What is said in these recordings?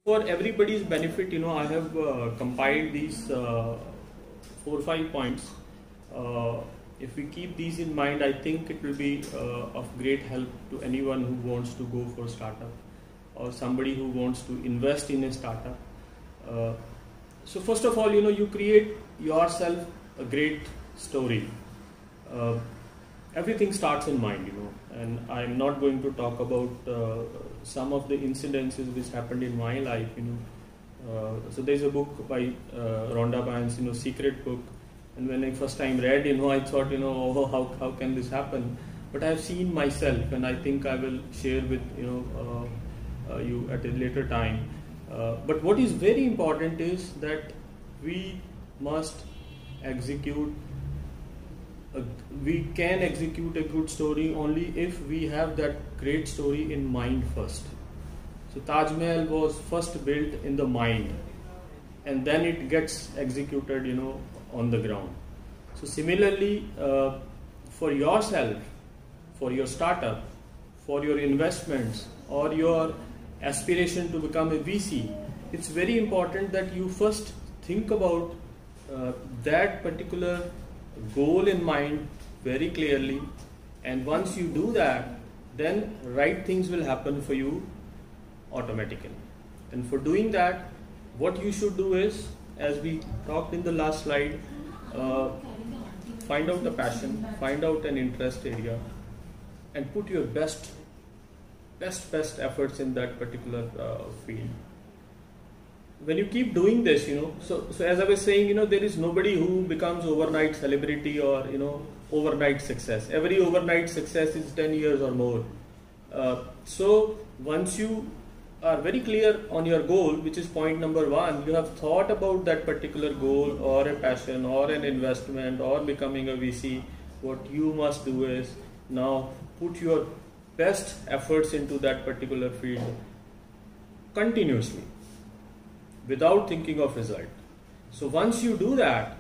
For everybody's benefit, I have compiled these 4 or 5 points. If we keep these in mind, I think it will be of great help to anyone who wants to go for startup or somebody who wants to invest in a startup. So first of all, you create yourself a great story. Everything starts in mind, and I'm not going to talk about some of the incidences which happened in my life, So there's a book by Rhonda Byrne's, Secret Book. And when I first time read, I thought, oh, how can this happen? But I've seen myself, and I think I will share with, you at a later time. But what is very important is that we must execute. We can execute a good story only if we have that great story in mind first. So Taj Mahal was first built in the mind, and then it gets executed, on the ground. So similarly, for yourself, for your startup, for your investments, or your aspiration to become a VC, it's very important that you first think about that particular goal in mind very clearly, and once you do that, then right things will happen for you automatically. And for doing that, what you should do is, as we talked in the last slide, find out the passion, find out an interest area, and put your best efforts in that particular field. When you keep doing this, so as I was saying, there is nobody who becomes overnight celebrity or, overnight success. Every overnight success is 10 years or more. So once you are very clear on your goal, which is point number 1, you have thought about that particular goal or a passion or an investment or becoming a VC, what you must do is now put your best efforts into that particular field continuously, without thinking of result. So once you do that,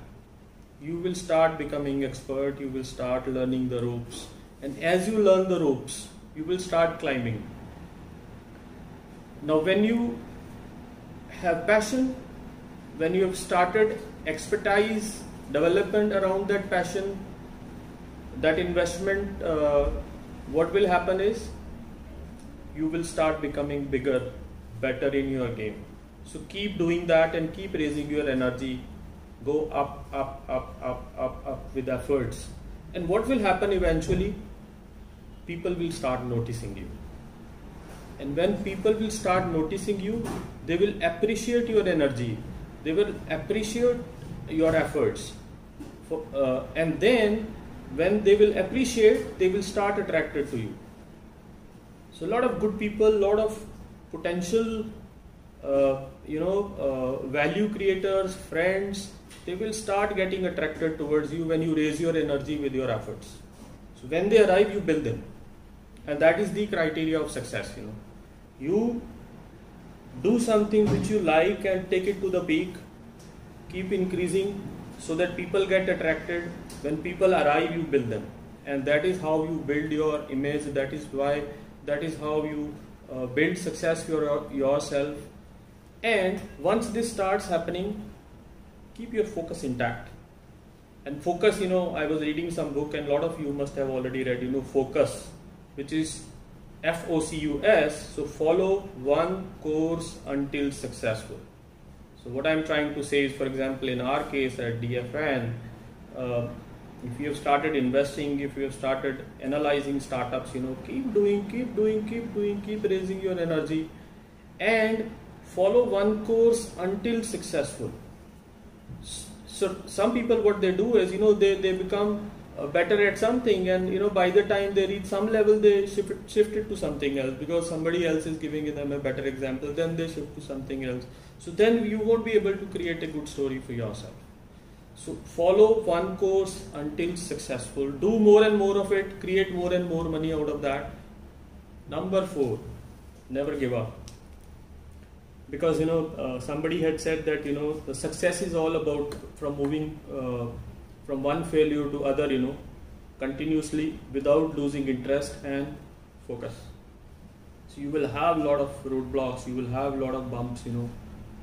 you will start becoming expert, you will start learning the ropes, and as you learn the ropes, you will start climbing. Now when you have passion, when you have started expertise development around that passion, that investment, what will happen is you will start becoming bigger, better in your game. So keep doing that and keep raising your energy. Go up with efforts. And what will happen eventually? People will start noticing you. And when people will start noticing you, they will appreciate your energy. They will appreciate your efforts. And then when they will appreciate, they will start attracted to you. So a lot of good people, a lot of potential value creators, friends, they will start getting attracted towards you when you raise your energy with your efforts. So when they arrive, you build them. And that is the criteria of success, You do something which you like and take it to the peak, keep increasing so that people get attracted. When people arrive, you build them. And that is how you build your image. That is how you build success for yourself. And once this starts happening, keep your focus intact. And focus, I was reading some book, and a lot of you must have already read, Focus, which is FOCUS. So follow one course until successful. So what I'm trying to say is, for example, in our case at DFN, if you have started investing, if you have started analyzing startups, keep doing, keep raising your energy, and follow one course until successful. So some people, what they do is, they become better at something, and by the time they reach some level, they shift it to something else, because somebody else is giving them a better example. Then they shift to something else. So then you won't be able to create a good story for yourself. So follow one course until successful. Do more and more of it. Create more and more money out of that. Number 4, never give up. Because somebody had said that the success is all about from moving from one failure to other, continuously without losing interest and focus. So So you will have a lot of roadblocks, you will have a lot of bumps, you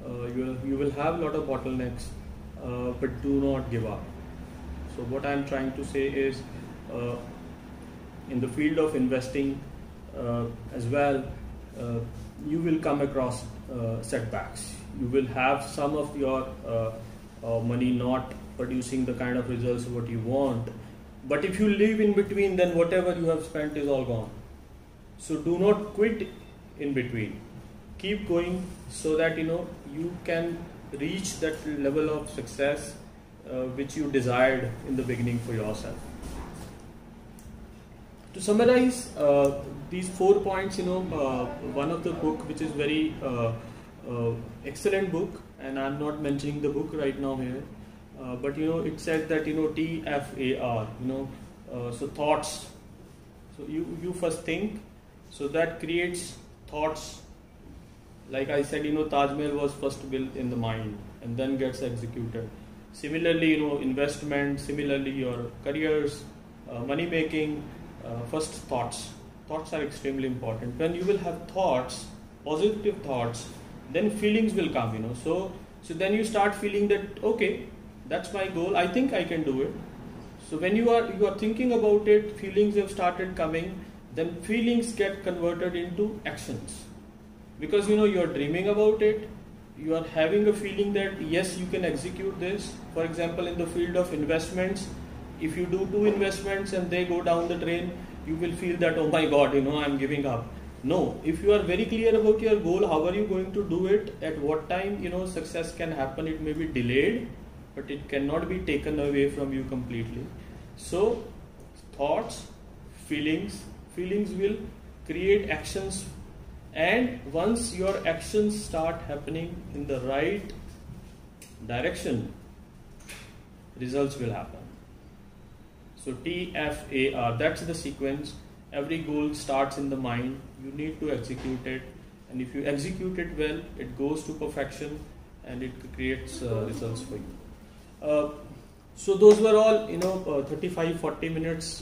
will have a lot of bottlenecks, but do not give up. So what I'm trying to say is, in the field of investing as well, you will come across setbacks. You will have some of your money not producing the kind of results what you want. But if you live in between, then whatever you have spent is all gone. So do not quit in between. Keep going so that you can reach that level of success which you desired in the beginning for yourself. To summarize these 4 points, one of the book which is very excellent book, and I'm not mentioning the book right now here, but it said that TFAR, so thoughts. So you first think, so that creates thoughts. Like I said, Taj Mahal was first built in the mind and then gets executed. Similarly, investment, similarly your careers, money making, first thoughts. Thoughts are extremely important. When you will have thoughts, positive thoughts, then feelings will come, So then you start feeling that, okay, that's my goal, I think I can do it. So when you are thinking about it, feelings have started coming, then feelings get converted into actions. Because you are dreaming about it, you are having a feeling that yes, you can execute this. For example, in the field of investments, if you do 2 investments and they go down the drain, you will feel that, oh my God, I'm giving up. No, if you are very clear about your goal, how are you going to do it, at what time, success can happen. It may be delayed, but it cannot be taken away from you completely. So thoughts, feelings will create actions, and once your actions start happening in the right direction, results will happen. So TFAR, that's the sequence. Every goal starts in the mind. You need to execute it, and if you execute it well, it goes to perfection and it creates results for you. So those were all 35-40 minutes